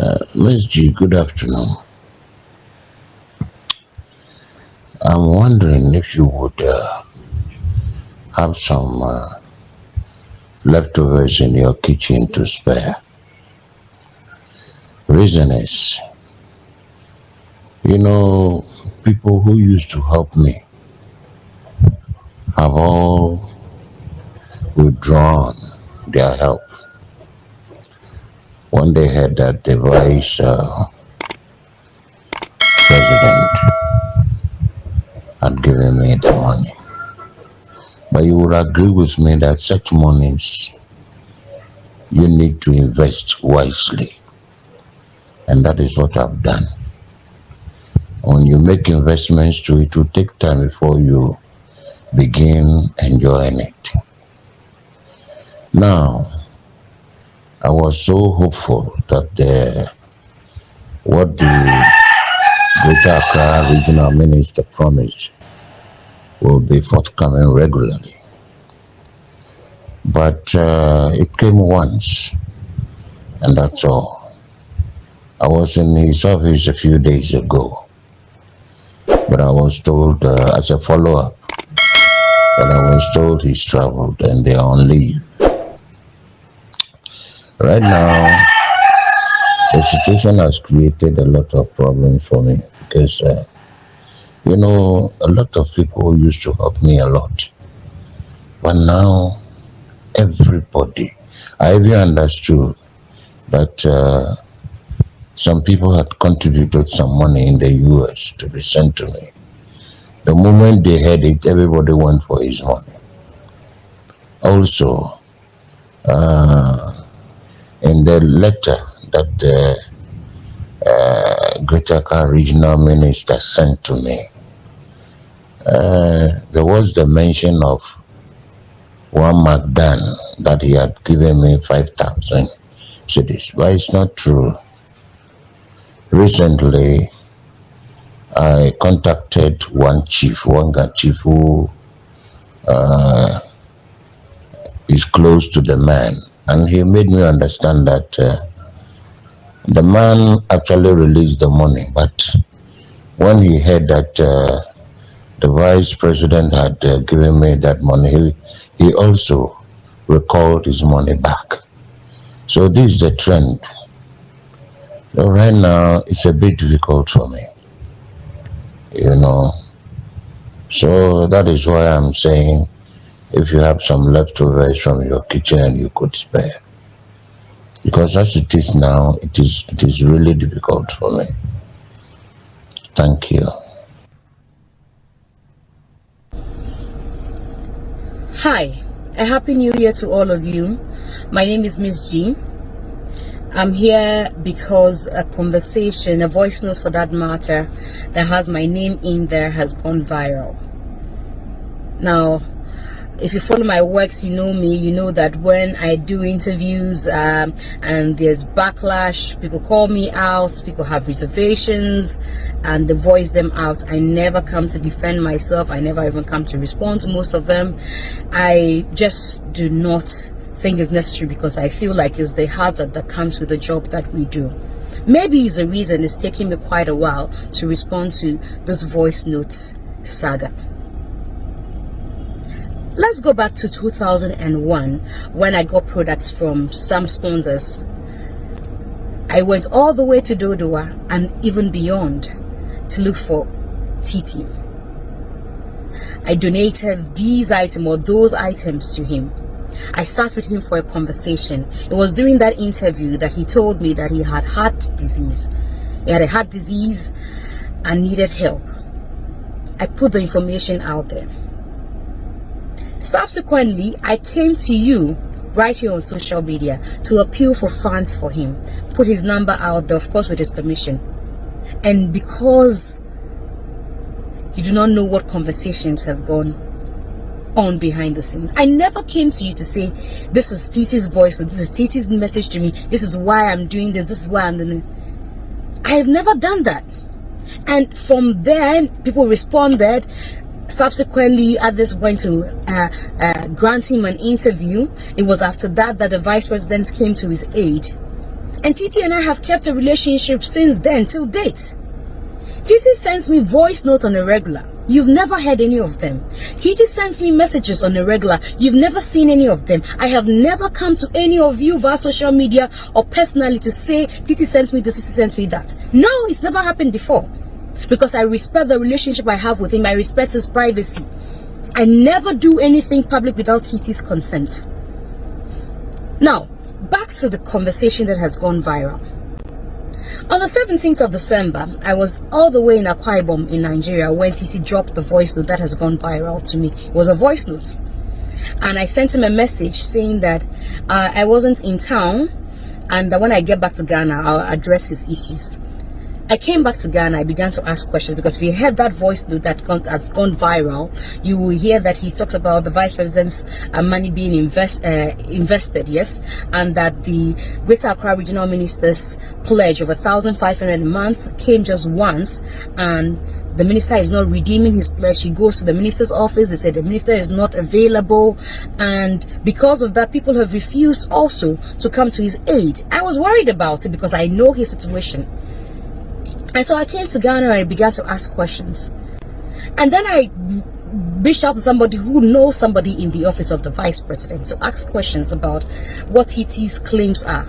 MzGee, good afternoon. I'm wondering if you would have some leftovers in your kitchen to spare. Reason is, people who used to help me have all withdrawn their help when they heard that the vice president had given me the money. But you would agree with me that such monies you need to invest wisely, and that is what I've done. When you make investments to it, will take time before you begin enjoying it. Now, I was so hopeful that what the Greater Accra Regional Minister promised will be forthcoming regularly. But it came once, and that's all. I was in his office a few days ago, but I was told as a follow-up that I was told he's traveled and they are on leave. Right now, the situation has created a lot of problems for me because, a lot of people used to help me a lot. But now, everybody, I even understood that some people had contributed some money in the US to be sent to me. The moment they heard it, everybody went for his money. Also, in the letter that the Greater Accra Regional Minister sent to me, there was the mention of one McDan that he had given me 5,000 cedis, but it's not true. Recently, I contacted one Ga chief who is close to the man, and he made me understand that the man actually released the money, but when he heard that the vice president had given me that money, he also recalled his money back. So this is the trend. So right now, it's a bit difficult for me, So that is why I'm saying, if you have some leftovers from your kitchen and you could spare. Because as it is now, it is really difficult for me. Thank you. Hi, a happy new year to all of you. My name is MzGee. I'm here because a conversation, a voice note for that matter, that has my name in there has gone viral. Now, if you follow my works, you know me, you know that when I do interviews and there's backlash, people call me out, people have reservations, and they voice them out. I never come to defend myself. I never even come to respond to most of them. I just do not think it's necessary because I feel like it's the hazard that comes with the job that we do. Maybe it's the reason it's taking me quite a while to respond to this voice notes saga. Let's go back to 2001 when I got products from some sponsors. I went all the way to Dodowa and even beyond to look for TT. I donated these items or those items to him. I sat with him for a conversation. It was during that interview that he told me that he had heart disease. He had a heart disease and needed help. I put the information out there. Subsequently, I came to you right here on social media to appeal for funds for him. Put his number out there, of course, with his permission. And because you do not know what conversations have gone on behind the scenes, I never came to you to say, this is Titi's voice, or this is Titi's message to me, this is why I'm doing this is why I'm doing it. I have never done that. And from there, people responded. Subsequently, others went to grant him an interview. It was after that that the vice president came to his aid. And Titi and I have kept a relationship since then till date. Titi sends me voice notes on a regular. You've never heard any of them. Titi sends me messages on a regular. You've never seen any of them. I have never come to any of you via social media or personally to say, Titi sends me this, Titi sends me that. No, it's never happened before. Because I respect the relationship I have with him. I respect his privacy. I never do anything public without Titi's consent. Now, back to the conversation that has gone viral. On the 17th of December, I was all the way in Akwa Ibom in Nigeria when Titi dropped the voice note that has gone viral to me. It was a voice note. And I sent him a message saying that I wasn't in town and that when I get back to Ghana, I'll address his issues. I came back to Ghana, I began to ask questions because if you heard that voice note that's gone viral, you will hear that he talks about the vice president's money being invested, yes, and that the Greater Accra Regional Minister's pledge of 1,500 a month came just once, and the minister is not redeeming his pledge. He goes to the minister's office. They said the minister is not available, and because of that, people have refused also to come to his aid. I was worried about it because I know his situation. And so I came to Ghana and I began to ask questions. And then I reached out to somebody who knows somebody in the office of the vice president to ask questions about what TT's claims are.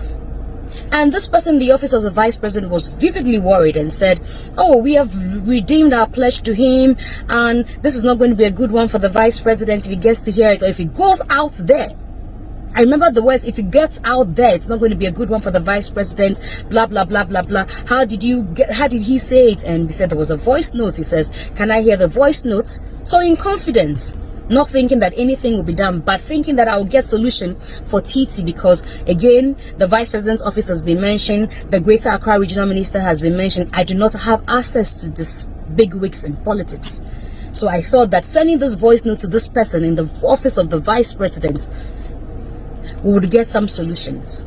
And this person in the office of the vice president was vividly worried and said, oh, we have redeemed our pledge to him and this is not going to be a good one for the vice president if he gets to hear it or if he goes out there. I remember the words, if he gets out there, it's not going to be a good one for the vice president, blah, blah, blah, blah, blah. How did he say it? And we said there was a voice note. He says, can I hear the voice notes? So in confidence, not thinking that anything will be done, but thinking that I'll get solution for TT because, again, the vice president's office has been mentioned, the Greater Accra Regional Minister has been mentioned. I do not have access to this big wigs in politics. So I thought that sending this voice note to this person in the office of the vice president, we would get some solutions.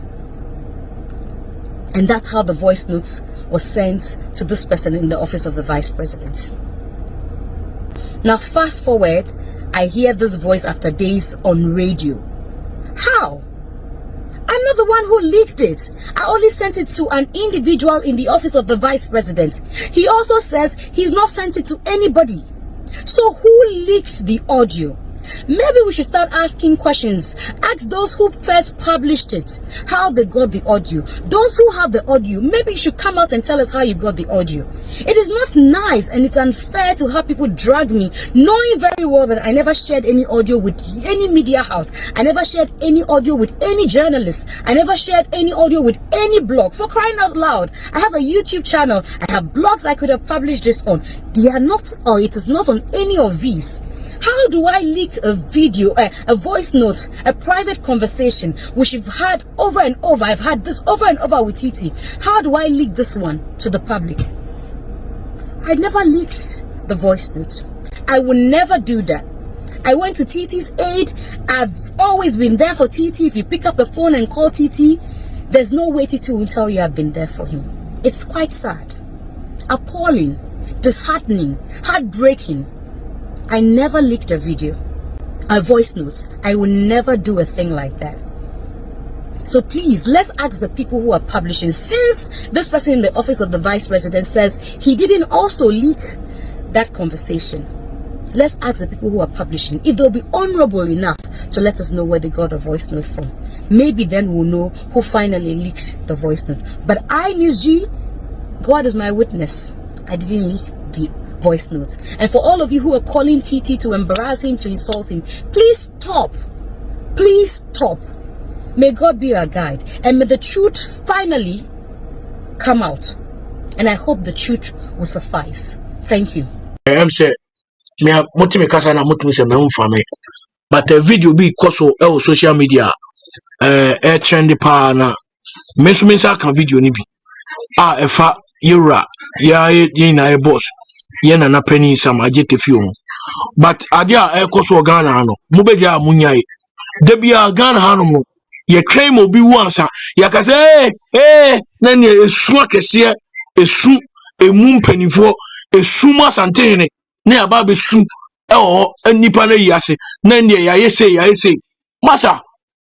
And that's how the voice notes was sent to this person in the office of the vice president. Now fast forward, I hear this voice after days on radio. How? I'm not the one who leaked it. I only sent it to an individual in the office of the vice president. He also says he's not sent it to anybody. So who leaked the audio? Maybe we should start asking questions. Ask those who first published it how they got the audio. Those who have the audio, maybe you should come out and tell us how you got the audio. It is not nice and it's unfair to have people drag me, knowing very well that I never shared any audio with any media house. I never shared any audio with any journalist. I never shared any audio with any blog. For crying out loud, I have a YouTube channel. I have blogs I could have published this on. They are not, or it is not on any of these. How do I leak a video, a voice note, a private conversation, which we've had over and over? I've had this over and over with TT. How do I leak this one to the public? I never leaked the voice note. I will never do that. I went to TT's aid. I've always been there for TT. If you pick up a phone and call TT, there's no way TT will tell you I've been there for him. It's quite sad, appalling, disheartening, heartbreaking. I never leaked a video, a voice note. I will never do a thing like that. So please, let's ask the people who are publishing. Since this person in the office of the vice president says he didn't also leak that conversation, let's ask the people who are publishing if they'll be honorable enough to let us know where they got the voice note from. Maybe then we'll know who finally leaked the voice note. But I, MzGee, God is my witness, I didn't leak the voice notes. And for all of you who are calling TT to embarrass him, to insult him, please stop. Please stop. May God be our guide, and may the truth finally come out. And I hope the truth will suffice. Thank you. I'm saying, me a motimi kasa na motimi se me humfame, but the video be koso e social media trend pa na me so me sa kan video ni bi efa yura ya ye na e boss ye na na pani sam agete fio but ade a koso Ghana no mo be dia munyai de bia Ghana ha no mo ye train mo bi wansa ya ka say na ne esu akese esu emu mpanifo esu ma santene ne aba be su nipa na yase na ne ya yese masa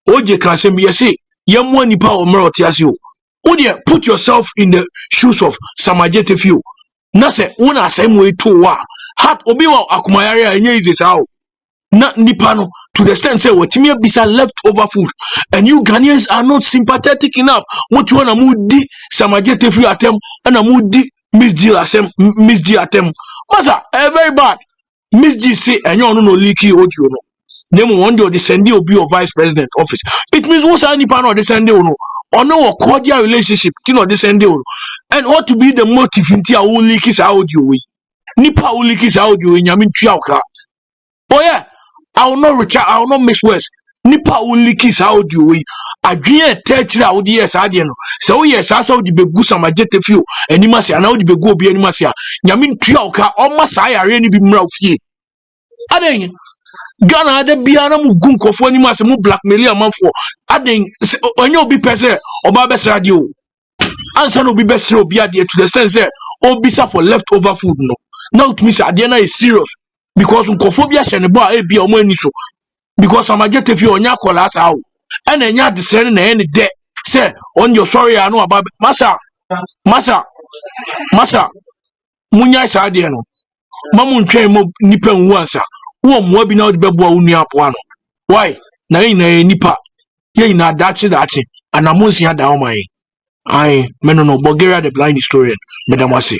oje kan se me yese ye mo nipa o mero te ase o put yourself in the shoes of Samajete few. Na se una same way to wa. Hat obi wa akumayari enye ize sao. Na nipano to the extent say what me bisa leftover food, and you Ghanaians are not sympathetic enough. What you wanna mudi Samajete few atem and a mudi MzGee atem. Masa very bad. MzGee say and you no leaky audio no. Name one day the send you be your vice president office. It means what's any pan or the send you no or no cordial relationship tin or the send you. And what to be the motive in tia who leak is audio we. Nipa who leak is audio in yamin triaka. Oh yeah, I will not reach I will not miss words. Nipa who leak is audio we. I dream 30 years adiano. So yes, I saw the begu sama jet few and you must say now the begu be any masia. Yamin triaka almost I really be mouthie. Aden Ghana ade biara mu gun kofo ani ma se mu blackmail amanfo aden onye obi pese oba besra de o ansa no obi besra obi ade to the extent say obisa for leftover food no now it means ade na is serious because nkofo bi ahye ne bo a e bia omo ani so because Amagete fi onya kola asa o and enya de sen na ene de say on your sorry anu aba masa munya sa ade no mamu ntwen mo nipa nwu ansa wo mo bi na wo de bebo a wonu apo ano why na yin na nipa yin na dachi anamonsi ada o mai ai meno no Bulgaria the blind historian medamase